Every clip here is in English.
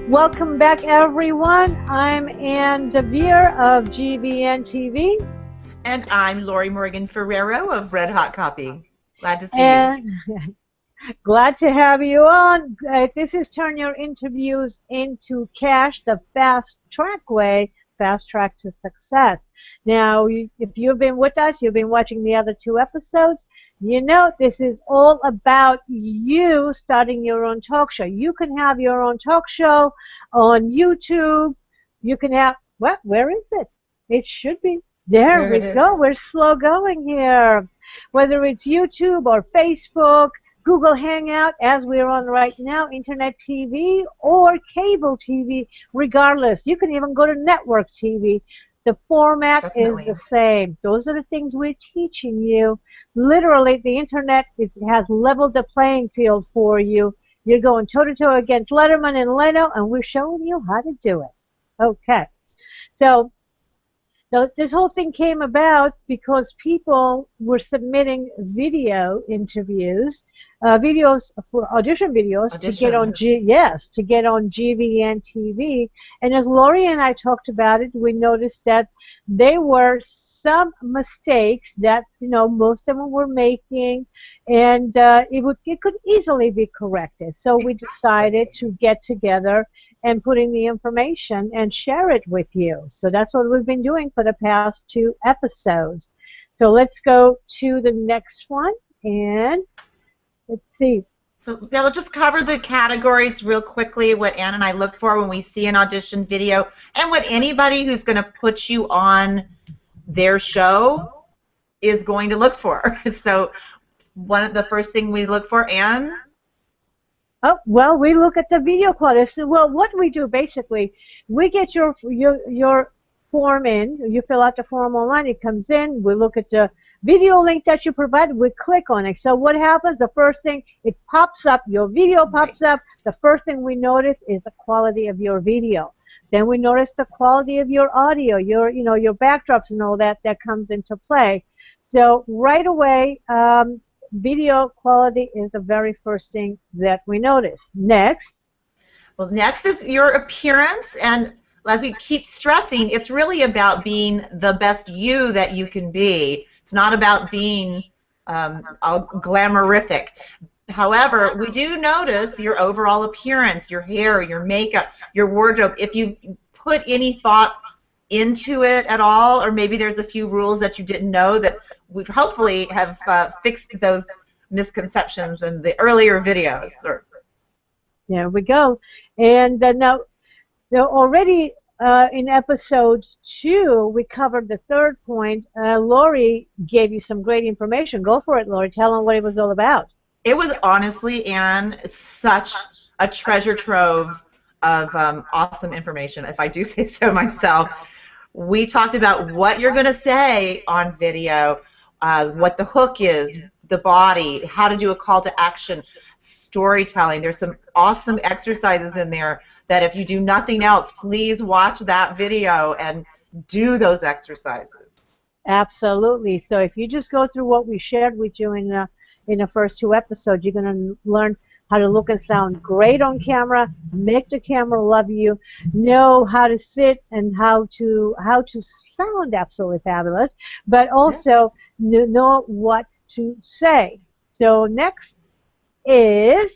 Welcome back, everyone. I'm Ann DeVere of GVN TV. And I'm Lori Morgan Ferrero of Red Hot Copy. Glad to see you. Glad to have you on. This is Turn Your Interviews into Cash, the fast track way, fast track to success. Now, if you've been with us, you've been watching the other 2 episodes, you know this is all about you starting your own talk show. You can have your own talk show on YouTube. You can have, what? Where is it? It should be. There we go. We're slow going here. Whether it's YouTube or Facebook, Google Hangout, as we're on right now, Internet TV, or cable TV, regardless. You can even go to network TV. The format is the same. Those are the things we're teaching you. Literally, the Internet has leveled the playing field for you. You're going toe-to-toe against Letterman and Leno, and we're showing you how to do it. Okay. So this whole thing came about because people were submitting video interviews, videos for audition videos to get on to get on GVN TV. And as Lori and I talked about it, we noticed that there were some mistakes that most of them were making, and it could easily be corrected. So we decided to get together and put in the information and share it with you. So that's what we've been doing for the past 2 episodes. So let's go to the next one, and let's see. So we'll just cover the categories real quickly, what Ann and I look for when we see an audition video, and what anybody who's going to put you on their show is going to look for. So one of the first thing we look for, Ann? Oh, well, we look at the video quality. So, well, what we do basically, we get your form in. You fill out the form online. It comes in. We look at the video link that you provide. We click on it. So what happens? The first thing, it pops up. Your video pops up. The first thing we notice is the quality of your video. Then we notice the quality of your audio, your backdrops and all that comes into play. So right away, video quality is the very first thing that we notice. Next. Well, next is your appearance, and as we keep stressing, it's really about being the best you that you can be. It's not about being glamourific. However, we do notice your overall appearance, your hair, your makeup, your wardrobe. If you put any thought into it at all, or maybe there's a few rules that you didn't know that we hopefully have fixed those misconceptions in the earlier videos. There we go. And now already in episode 2, we covered the 3rd point. Lori gave you some great information. Go for it, Lori. Tell them what it was all about. It was honestly, Ann, such a treasure trove of awesome information, if I do say so myself. We talked about what you're going to say on video, what the hook is, the body, how to do a call to action, storytelling. There's some awesome exercises in there that if you do nothing else, please watch that video and do those exercises. Absolutely. So if you just go through what we shared with you in the first 2 episodes, you're going to learn how to look and sound great on camera, make the camera love you, know how to sit and how to sound absolutely fabulous, but also know what to say. So next is,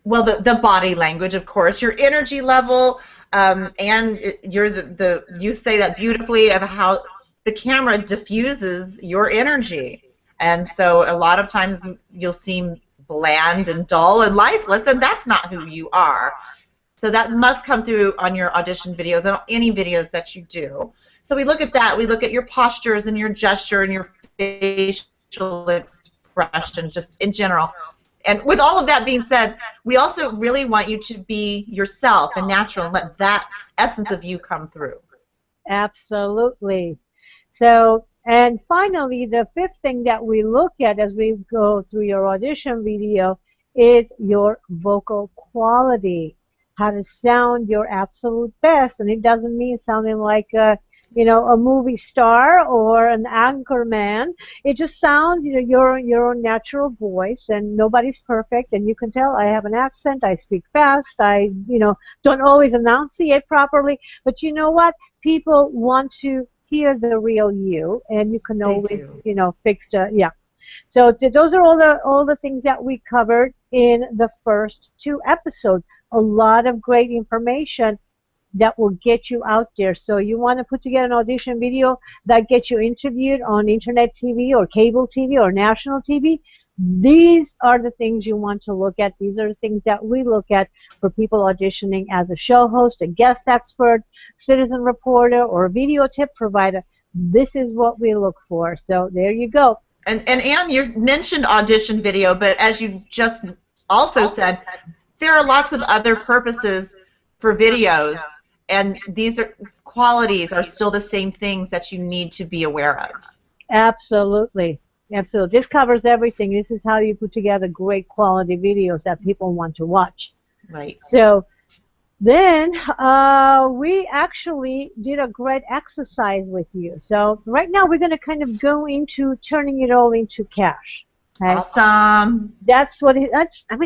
well, the body language, of course, your energy level, and you're you say that beautifully of how the camera diffuses your energy. And so a lot of times you'll seem bland and dull and lifeless, and that's not who you are. So that must come through on your audition videos and any videos that you do. So we look at that. We look at your postures and your gesture and your facial expression just in general. And with all of that being said, we also really want you to be yourself and natural and let that essence of you come through. Absolutely. So, and finally, the 5th thing that we look at as we go through your audition video is your vocal quality, how to sound your absolute best. And it doesn't mean sounding like a movie star or an anchor man. It just sounds, your own natural voice, and nobody's perfect. And you can tell I have an accent, I speak fast, I, don't always enunciate properly. But you know what? People want to hear the real you, and you can They always, do. fix the, yeah. So those are all the things that we covered in the first 2 episodes. A lot of great information that will get you out there. So you want to put together an audition video that gets you interviewed on internet TV or cable TV or national TV. These are the things you want to look at. These are the things that we look at for people auditioning as a show host, a guest expert, citizen reporter, or a video tip provider. This is what we look for. So there you go. And Anne, you mentioned audition video, but as you just also said, there are lots of other purposes for videos, and these qualities are still the same things that you need to be aware of. Absolutely. Absolutely. This covers everything. This is how you put together great quality videos that people want to watch. Right. So then we actually did a great exercise with you. So right now we're going to kind of go into turning it all into cash. Okay? Awesome. That's what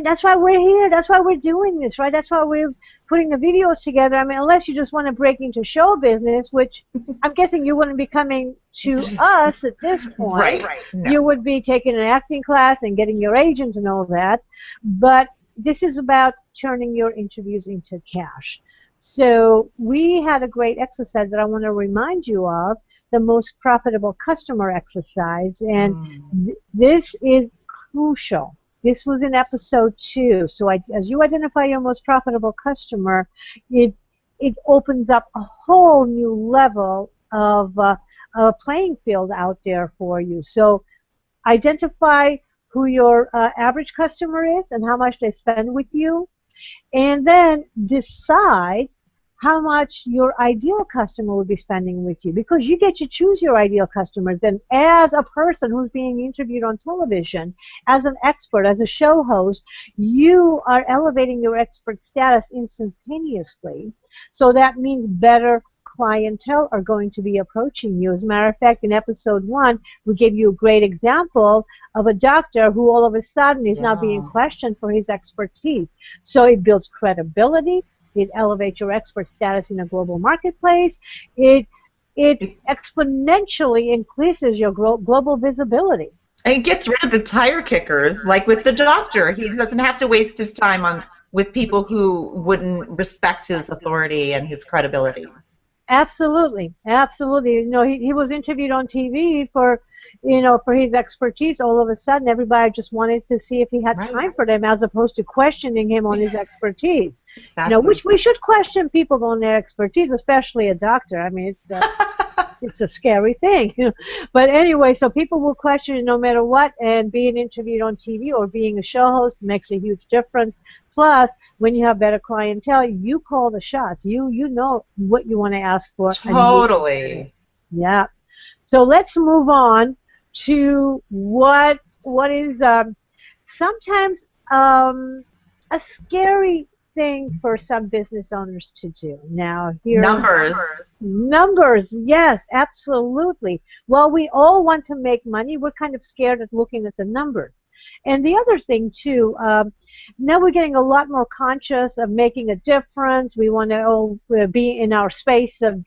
that's why we're here. That's why we're doing this, right? That's why we're putting the videos together. I mean, unless you just want to break into show business, which I'm guessing you wouldn't be coming to us at this point. Right. No. You would be taking an acting class and getting your agent and all that. But this is about turning your interviews into cash. So we had a great exercise that I want to remind you of, the most profitable customer exercise, and this is crucial. This was in episode 2. So as you identify your most profitable customer, it opens up a whole new level of a playing field out there for you. So identify who your average customer is and how much they spend with you, and then decide how much your ideal customer will be spending with you, because you get to choose your ideal customers. And as a person who's being interviewed on television, as an expert, as a show host, you are elevating your expert status instantaneously. So that means better clientele are going to be approaching you. As a matter of fact, in episode 1, we gave you a great example of a doctor who all of a sudden is now being questioned for his expertise. So it builds credibility. It elevates your expert status in a global marketplace. It exponentially increases your global visibility. And it gets rid of the tire kickers, like with the doctor. He doesn't have to waste his time with people who wouldn't respect his authority and his credibility. Absolutely, absolutely. He was interviewed on TV for his expertise. All of a sudden, everybody just wanted to see if he had time for them, as opposed to questioning him on his expertise. Exactly. Which we should question people on their expertise, especially a doctor. I mean, it's a scary thing. But anyway, so people will question it no matter what, and being interviewed on TV or being a show host makes a huge difference. Plus, when you have better clientele, you call the shots. You know what you want to ask for. Totally. Yeah. So let's move on to what is sometimes a scary thing for some business owners to do. Now, here numbers, yes, absolutely. Well, we all want to make money. We're kind of scared of looking at the numbers. And the other thing too, now we're getting a lot more conscious of making a difference. We want to be in our space of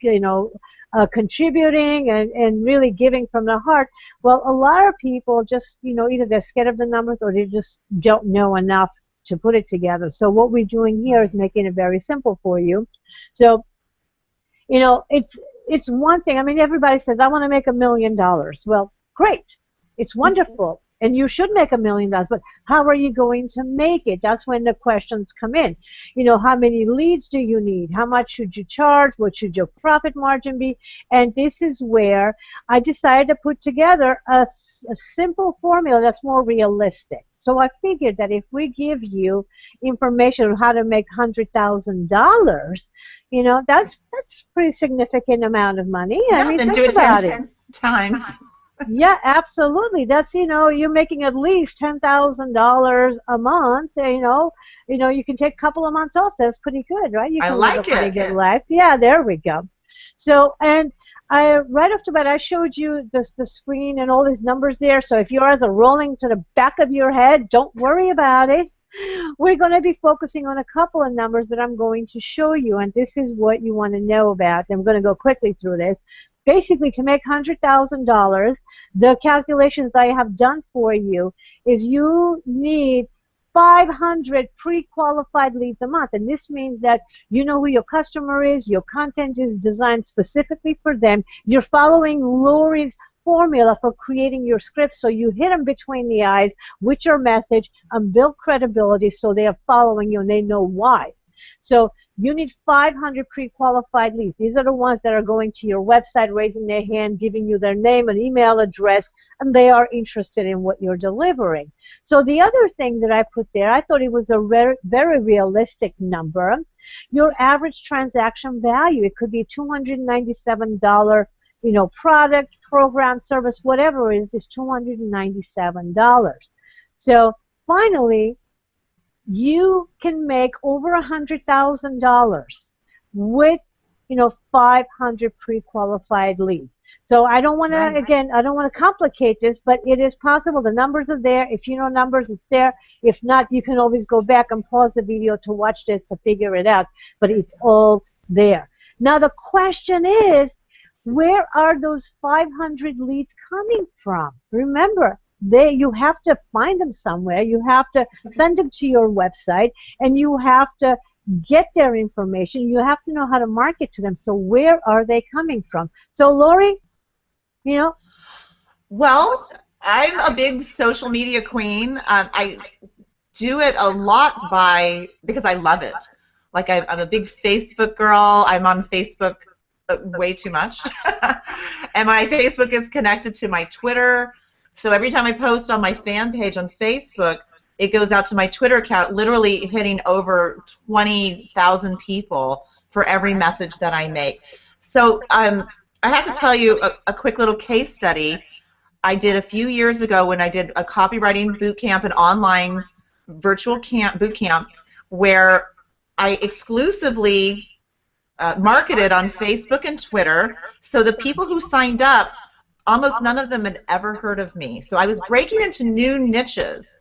contributing and really giving from the heart. Well, a lot of people just either they're scared of the numbers or they just don't know enough to put it together. So what we're doing here is making it very simple for you. So it's one thing. I mean, everybody says I want to make $1 million. Well, great, it's wonderful. And you should make $1 million, but how are you going to make it? That's when the questions come in. How many leads do you need? How much should you charge? What should your profit margin be? And this is where I decided to put together a simple formula that's more realistic. So I figured that if we give you information on how to make $100,000, that's a pretty significant amount of money. Yeah, I mean, then think do it about 10 times. Yeah, absolutely. That's you're making at least $10,000 a month. You can take a couple of months off. That's pretty good, right? You can live a pretty good life. Yeah, there we go. So, and right off the bat, I showed you the screen and all these numbers there. So if yours are rolling to the back of your head, don't worry about it. We're going to be focusing on a couple of numbers that I'm going to show you, and this is what you want to know about. I'm going to go quickly through this. Basically, to make $100,000, the calculations I have done for you is you need 500 pre-qualified leads a month. And this means that you know who your customer is, your content is designed specifically for them, you're following Lori's formula for creating your scripts, so you hit them between the eyes with your message and build credibility so they are following you and they know why. So you need 500 pre-qualified leads. These are the ones that are going to your website, raising their hand, giving you their name and email address, and they are interested in what you're delivering. So the other thing that I put there, I thought it was a very realistic number. Your average transaction value, it could be $297, product, program, service, whatever it is $297. So finally, you can make over $100,000 with 500 pre-qualified leads. So I don't want to, again, I don't want to complicate this, but it is possible. The numbers are there. If you know numbers, it's there. If not, you can always go back and pause the video to watch this to figure it out, but it's all there. Now the question is, where are those 500 leads coming from? Remember, you have to find them somewhere. You have to send them to your website, and you have to get their information. You have to know how to market to them. So where are they coming from? So Lori, Well, I'm a big social media queen. I do it a lot because I love it. Like I'm a big Facebook girl. I'm on Facebook way too much. And my Facebook is connected to my Twitter. So every time I post on my fan page on Facebook, it goes out to my Twitter account, literally hitting over 20,000 people for every message that I make. So I have to tell you a quick little case study I did a few years ago when I did a copywriting boot camp, an online virtual boot camp, where I exclusively marketed on Facebook and Twitter. So the people who signed up, almost none of them had ever heard of me. So I was breaking into new niches.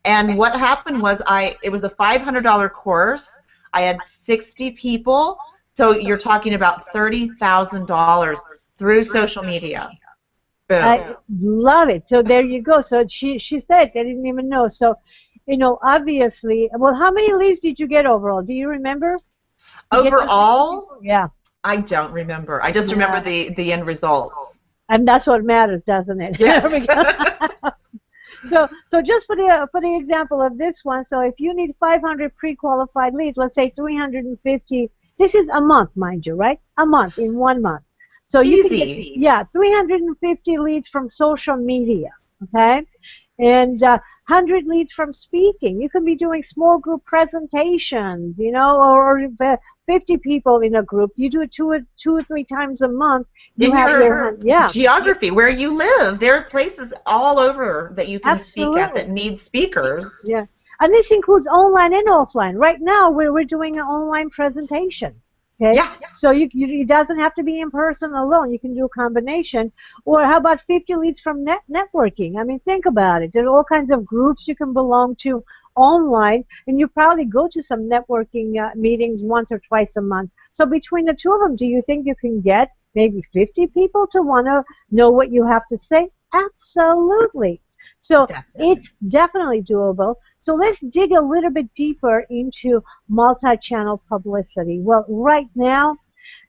And what happened was it was a $500 course. I had 60 people. So you're talking about $30,000 through social media. Boom. I love it. So there you go. So she said, I didn't even know. So, obviously, well, how many leads did you get overall? Do you remember? Overall? Yeah. I don't remember. I just remember the end results. And that's what matters, doesn't it? Yes. So just for the example of this one, so if you need 500 pre-qualified leads, let's say 350. This is a month, mind you, right? A month, in 1 month. So you Easy. can get, 350 leads from social media, okay? And 100 leads from speaking. You can be doing small group presentations, or 50 people in a group. You do it two or three times a month. You In have your geography, where you live, there are places all over that you can speak at that need speakers. Yeah, and this includes online and offline. Right now, we're doing an online presentation. Okay? Yeah. So it doesn't have to be in person alone. You can do a combination. Or how about 50 leads from networking? I mean, think about it. There are all kinds of groups you can belong to online, and you probably go to some networking meetings once or twice a month. So between the two of them, do you think you can get maybe 50 people to want to know what you have to say? Absolutely. So it's definitely doable. So let's dig a little bit deeper into multi-channel publicity. Well, right now,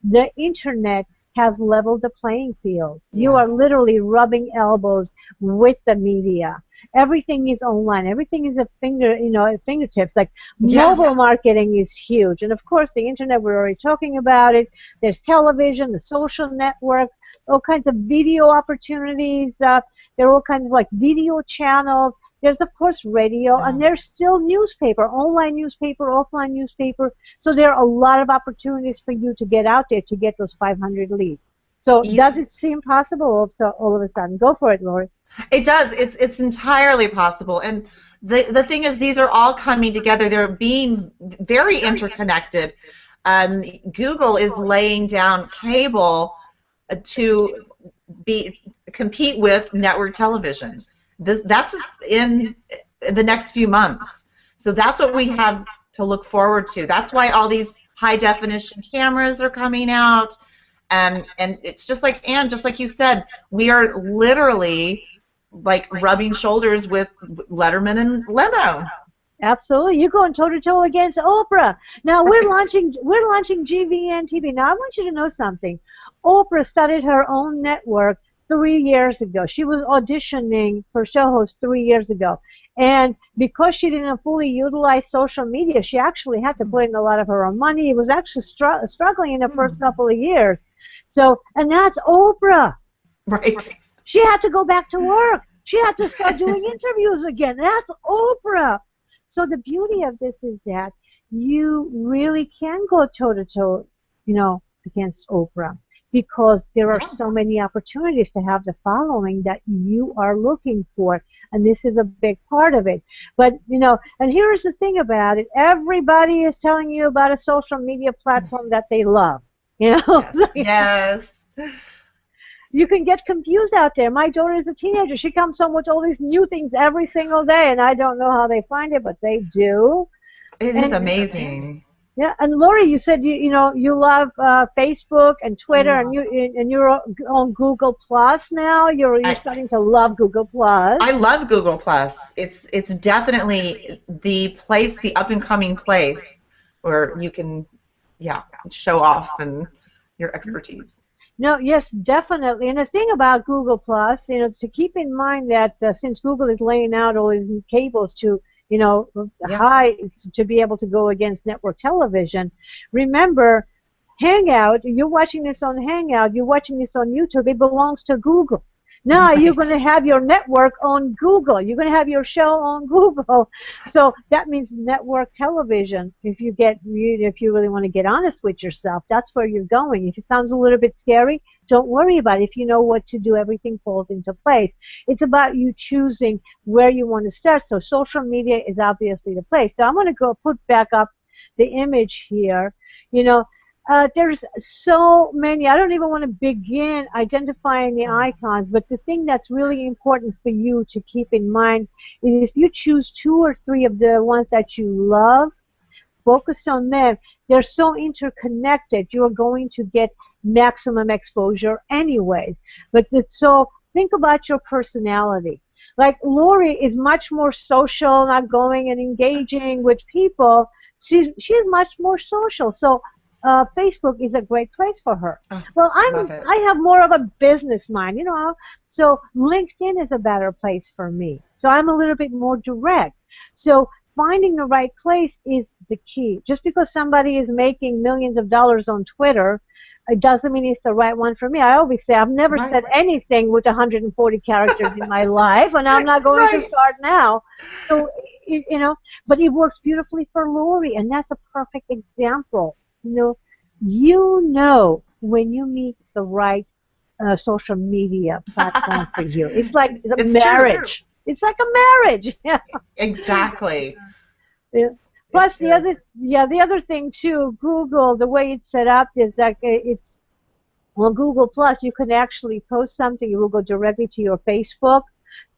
the internet has leveled the playing field. Yeah. You are literally rubbing elbows with the media. Everything is online. Everything is at fingertips. Like mobile marketing is huge. And of course, the internet, we're already talking about it. There's television, the social networks, all kinds of video opportunities. There are all kinds of like video channels. There's, of course, radio, and there's still newspaper, online newspaper, offline newspaper. So there are a lot of opportunities for you to get out there to get those 500 leads. So does it seem possible all of a sudden? Go for it, Lori. It does. It's entirely possible. And the thing is, these are all coming together. They're being very interconnected. Google is laying down cable to compete with network television. That's in the next few months. So that's what we have to look forward to. That's why all these high definition cameras are coming out. And it's just like, Ann, just like you said, we are literally like rubbing shoulders with Letterman and Leno. Absolutely, you're going toe to toe against Oprah. Now we're launching GVN TV. Now I want you to know something. Oprah started her own network 3 years ago. She was auditioning for show host 3 years ago, and because she didn't fully utilize social media, she actually had to put in a lot of her own money. It was actually struggling in the first couple of years. So, and that's Oprah. Right. She had to go back to work. She had to start doing interviews again. That's Oprah. So the beauty of this is that you really can go toe-to-toe, against Oprah, because there are so many opportunities to have the following that you are looking for, and this is a big part of it. But, and here's the thing about it. Everybody is telling you about a social media platform that they love, Yes. You can get confused out there. My daughter is a teenager. She comes home with all these new things every single day, and I don't know how they find it, but they do. It is amazing. Yeah, and Lori, you said you love Facebook and Twitter, and you're on Google Plus now. You're starting to love Google Plus. I love Google Plus. It's definitely the place, the up and coming place where you can, show off and your expertise. No, yes, definitely. And the thing about Google Plus, to keep in mind that since Google is laying out all these cables to, high to be able to go against network television, remember, Hangout, you're watching this on Hangout, you're watching this on YouTube, it belongs to Google. Now you're going to have your network on Google. You're going to have your show on Google. So that means network television. If you really want to get honest with yourself, that's where you're going. If it sounds a little bit scary, don't worry about it. If you know what to do, everything falls into place. It's about you choosing where you want to start. So social media is obviously the place. So I'm going to go put back up the image here. There's so many. I don't even want to begin identifying the icons, but the thing that's really important for you to keep in mind is if you choose 2 or 3 of the ones that you love, focus on them. They're so interconnected, you're going to get maximum exposure anyway. So think about your personality. Like Lori is much more social, not going and engaging with people. She's much more social. So Facebook is a great place for her. Well, I have more of a business mind, so LinkedIn is a better place for me. So I'm a little bit more direct. So finding the right place is the key. Just because somebody is making millions of dollars on Twitter, it doesn't mean it's the right one for me. I always say I've never said anything with 140 characters in my life, and I'm not going to start now. So, but it works beautifully for Lori, and that's a perfect example. When you meet the right social media platform for you. It's like a marriage. True. It's like a marriage. Yeah. Exactly. Yeah. Plus the other thing too, Google, the way it's set up is like on Google Plus you can actually post something, it will go directly to your Facebook.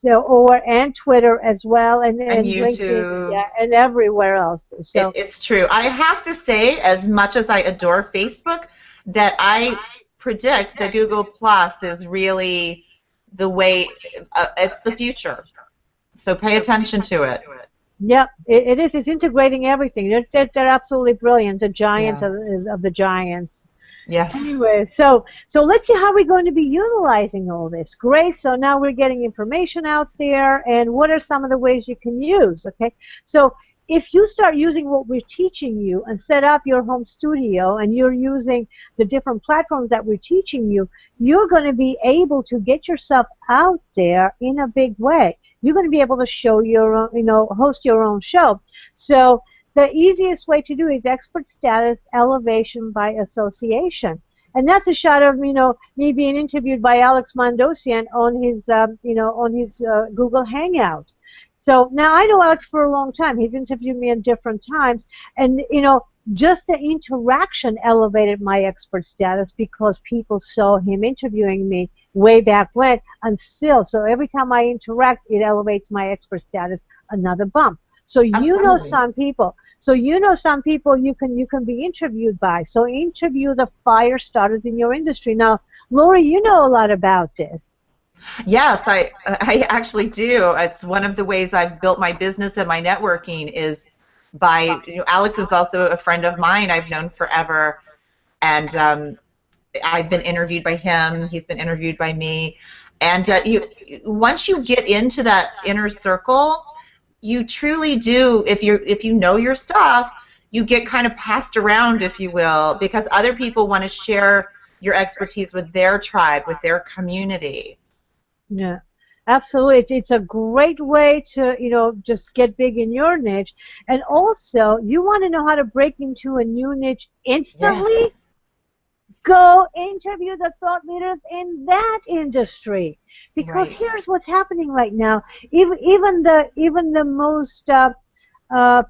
And Twitter as well, and YouTube, LinkedIn, and everywhere else. So it's true. I have to say, as much as I adore Facebook, that I predict that Google Plus is really the way. It's the future. So pay attention to it. Yep, it is. It's integrating everything. They're absolutely brilliant. The giant of the giants. Yes. Anyway, so let's see how we're going to be utilizing all this. Great. So now we're getting information out there, and what are some of the ways you can use? Okay. So if you start using what we're teaching you and set up your home studio, and you're using the different platforms that we're teaching you, you're going to be able to get yourself out there in a big way. You're going to be able to show your own, host your own show. So the easiest way to do is expert status elevation by association. And that's a shot of, me being interviewed by Alex Mondosian on his, Google Hangout. So now I know Alex for a long time. He's interviewed me at different times. And, just the interaction elevated my expert status because people saw him interviewing me way back when, and still, so every time I interact, it elevates my expert status another bump. So you know Absolutely. some people. So you know some people you can be interviewed by. So interview the fire starters in your industry. Now, Lori, you know a lot about this. Yes, I actually do. It's one of the ways I've built my business and my networking is by, Alex is also a friend of mine I've known forever, and I've been interviewed by him. He's been interviewed by me, and once you get into that inner circle, you truly do. If you know your stuff, you get kind of passed around, if you will, because other people want to share your expertise with their tribe, with their community. Yeah, absolutely. It's a great way to, just get big in your niche. And also, you want to know how to break into a new niche instantly? Yes. Go interview the thought leaders in that industry. Because Right. here's what's happening right now. Even the most uh,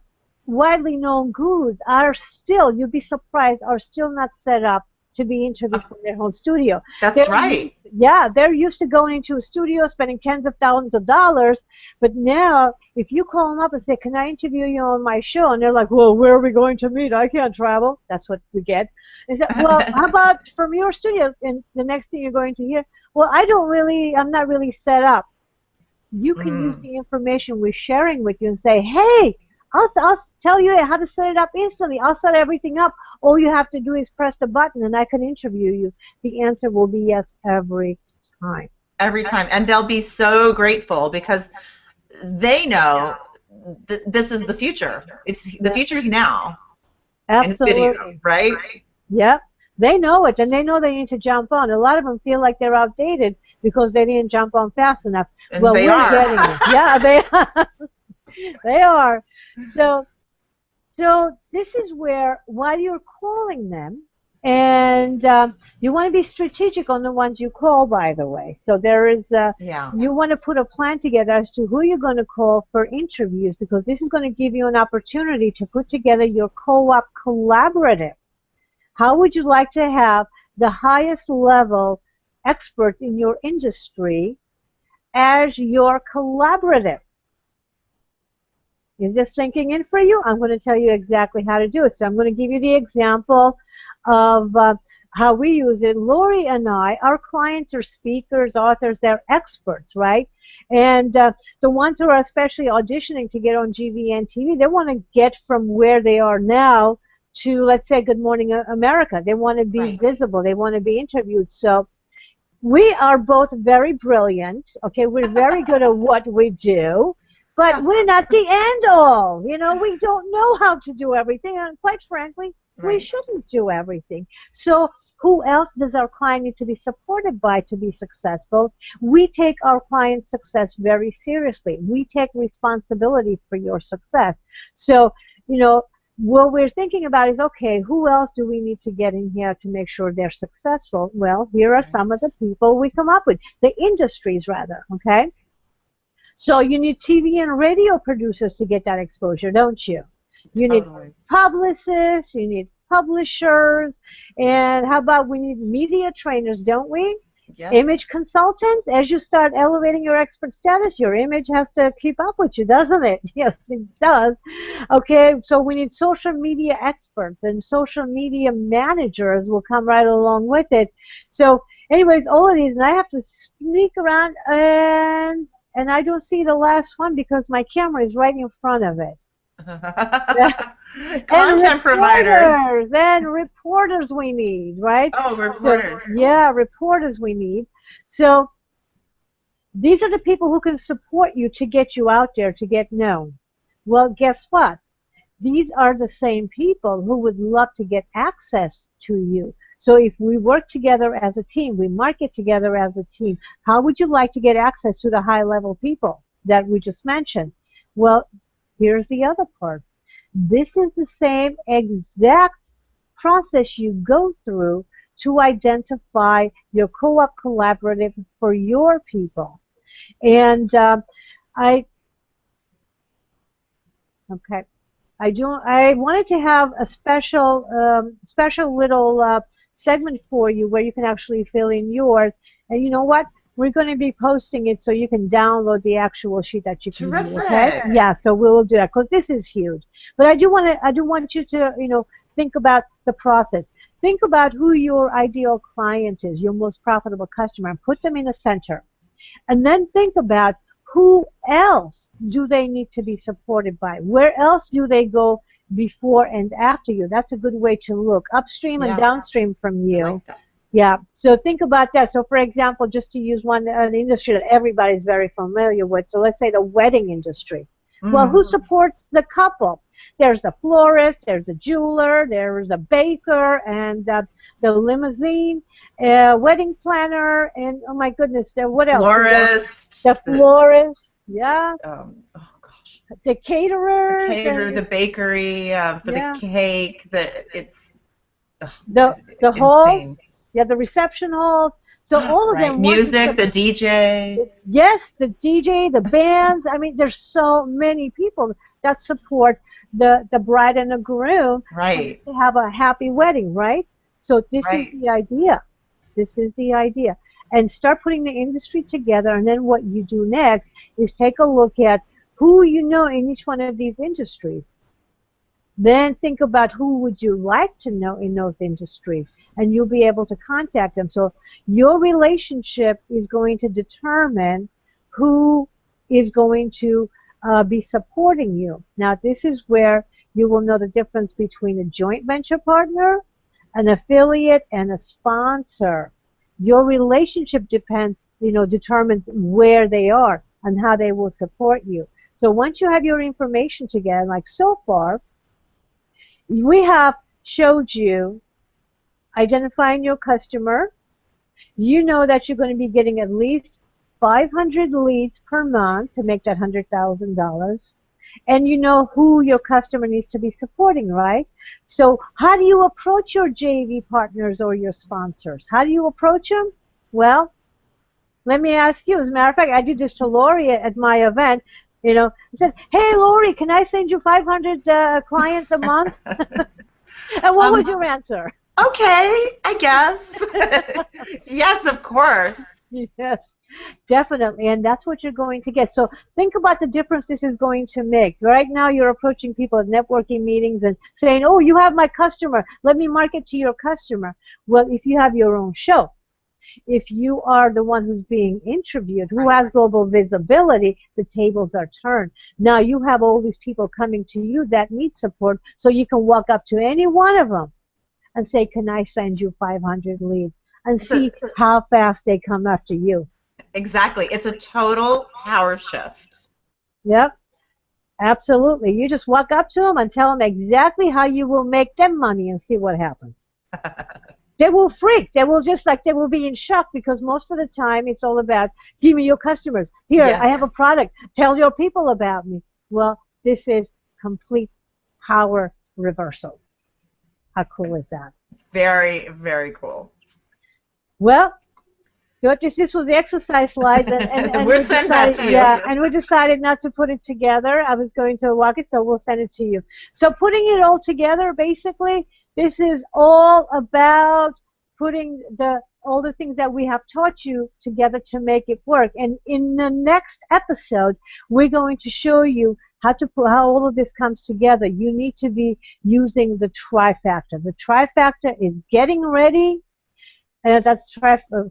widely known gurus are still, you'd be surprised, are still not set up to be interviewed from their home studio. That's right. They're used to going into a studio, spending tens of thousands of dollars, but now if you call them up and say, can I interview you on my show? And they're like, well, where are we going to meet? I can't travel. That's what we get. Is that, well, how about from your studio? And the next thing you're going to hear, well, I'm not really set up. You can use the information we're sharing with you and say, hey, I'll tell you how to set it up instantly. I'll set everything up. All you have to do is press the button and I can interview you. The answer will be yes every time. Every time. And they'll be so grateful because they know this is the future. The future's now. Absolutely. In video, right? Yep. They know it, and they know they need to jump on. A lot of them feel like they're outdated because they didn't jump on fast enough. And well, they we're are. getting it. Yeah, they are. They are. So this is where, while you're calling them, and you want to be strategic on the ones you call, by the way. So there is, you want to put a plan together as to who you're going to call for interviews, because this is going to give you an opportunity to put together your CoOp Collaborative. How would you like to have the highest level experts in your industry as your collaborative? Is this sinking in for you? I'm going to tell you exactly how to do it. So I'm going to give you the example of how we use it. Lori and I, our clients are speakers, authors, they're experts, right? And the ones who are especially auditioning to get on GVN TV, they want to get from where they are now to, let's say, Good Morning America. They want to be visible. They want to be interviewed. So we are both very brilliant. Okay, we're very good at what we do. But we're not the end all. We don't know how to do everything. And quite frankly, we shouldn't do everything. So who else does our client need to be supported by to be successful? We take our client's success very seriously. We take responsibility for your success. So, what we're thinking about is, okay, who else do we need to get in here to make sure they're successful? Well, here are some of the people we come up with, the industries rather, okay? So you need TV and radio producers to get that exposure, don't you? You need publicists, you need publishers, and how about we need media trainers, don't we? Yes. Image consultants. As you start elevating your expert status, your image has to keep up with you, doesn't it? Yes, it does. Okay, so we need social media experts, and social media managers will come right along with it. So anyways, all of these, and I have to sneak around, and I don't see the last one because my camera is right in front of it. Content providers. Then reporters we need, right? Oh, reporters. So, yeah, reporters we need. So these are the people who can support you to get you out there, to get known. Well, guess what? These are the same people who would love to get access to you. So if we work together as a team, we market together as a team, how would you like to get access to the high-level people that we just mentioned? Well, here's the other part. This is the same exact process you go through to identify your CoOp Collaborative for your people. And okay. I wanted to have a special little segment for you where you can actually fill in yours. And you know what? We're going to be posting it so you can download the actual sheet that you can use. Okay? Terrific. Yeah. So we will do that because this is huge. But I do want you to, think about the process. Think about who your ideal client is, your most profitable customer, and put them in the center. And then think about who else do they need to be supported by? Where else do they go before and after you? That's a good way to look upstream and downstream from you. I like that. Yeah, so think about that. So for example, just to use an industry that everybody's very familiar with, so let's say the wedding industry. Well, who supports the couple? There's a florist, there's a jeweler, there's a baker, and the limousine, wedding planner, and oh my goodness, what else? Florist. The florist, yeah. Oh gosh. The caterers. The caterer, the bakery for the cake. The halls. Yeah, the reception halls. So all of them. Music, the DJ. Yes, the DJ, the bands. I mean, there's so many people that support the bride and the groom. Right. To have a happy wedding, right? So this is the idea. This is the idea. And start putting the industry together, and then what you do next is take a look at who you know in each one of these industries. Then think about who would you like to know in those industries, and you'll be able to contact them. So your relationship is going to determine who is going to be supporting you. Now, this is where you will know the difference between a joint venture partner, an affiliate, and a sponsor. Your relationship determines where they are and how they will support you. So once you have your information together, like so far, we have showed you identifying your customer. You know that you're going to be getting at least 500 leads per month to make that $100,000. And you know who your customer needs to be supporting, right? So how do you approach your JV partners or your sponsors? How do you approach them? Well, let me ask you. As a matter of fact, I did this to Lori at my event. I said, hey, Lori, can I send you 500 clients a month? And what was your answer? Okay, I guess. Yes, of course. Yes, definitely. And that's what you're going to get. So think about the difference this is going to make. Right now you're approaching people at networking meetings and saying, oh, you have my customer. Let me market to your customer. Well, if you have your own show, if you are the one who's being interviewed, who has global visibility, the tables are turned. Now you have all these people coming to you that need support, so you can walk up to any one of them and say, can I send you 500 leads? And see how fast they come after you. Exactly. It's a total power shift. Yep. Absolutely. You just walk up to them and tell them exactly how you will make them money and see what happens. They will freak. They will they will be in shock, because most of the time it's all about, give me your customers. Here, I have a product. Tell your people about me. Well, this is complete power reversal. How cool is that? It's very, very cool. Well, this was the exercise slides, and we'll send that to you. Yeah, and we decided not to put it together. I was going to walk it, so we'll send it to you. So putting it all together, basically, this is all about putting all the things that we have taught you together to make it work. And in the next episode, we're going to show you how all of this comes together. You need to be using the trifactor. The trifactor is getting ready. And that's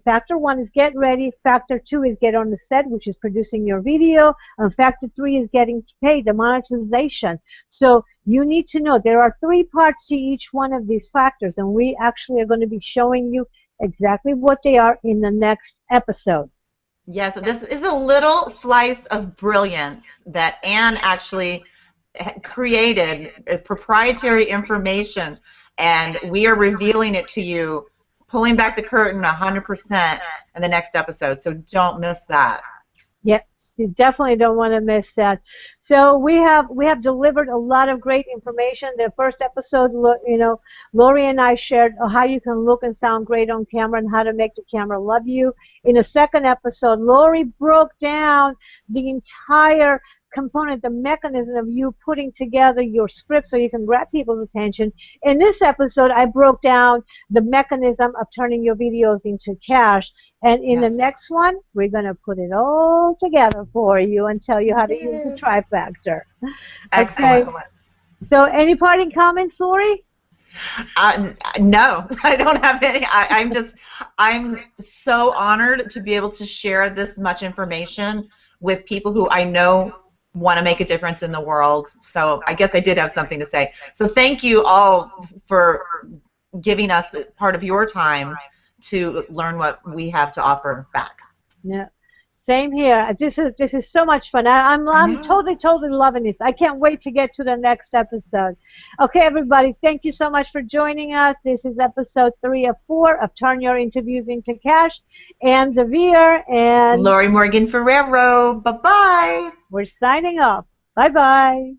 factor 1 is get ready. Factor 2 is get on the set, which is producing your video. And factor 3 is getting paid, the monetization. So you need to know there are 3 parts to each one of these factors. And we actually are going to be showing you exactly what they are in the next episode. Yes, this is a little slice of brilliance that Anne actually created, proprietary information. And we are revealing it to you, pulling back the curtain 100% in the next episode, so don't miss that. Yep, you definitely don't want to miss that. So we have delivered a lot of great information. The first episode, Lori and I shared how you can look and sound great on camera and how to make the camera love you. In the second episode, Lori broke down the entire component, the mechanism of you putting together your script so you can grab people's attention. In this episode, I broke down the mechanism of turning your videos into cash. And in the next one, we're going to put it all together for you and tell you how to use the trifactor. Excellent. Okay. So any parting comments, Lori? No, I don't have any. I'm so honored to be able to share this much information with people who I know want to make a difference in the world. So I guess I did have something to say. So thank you all for giving us part of your time to learn what we have to offer back. Yeah. Same here. This is so much fun. I'm totally loving this. I can't wait to get to the next episode. Okay, everybody, thank you so much for joining us. This is episode 3 of 4 of Turn Your Interviews into Cash. Ann Devere and Lori Morgan Ferrero. Bye-bye. We're signing off. Bye-bye.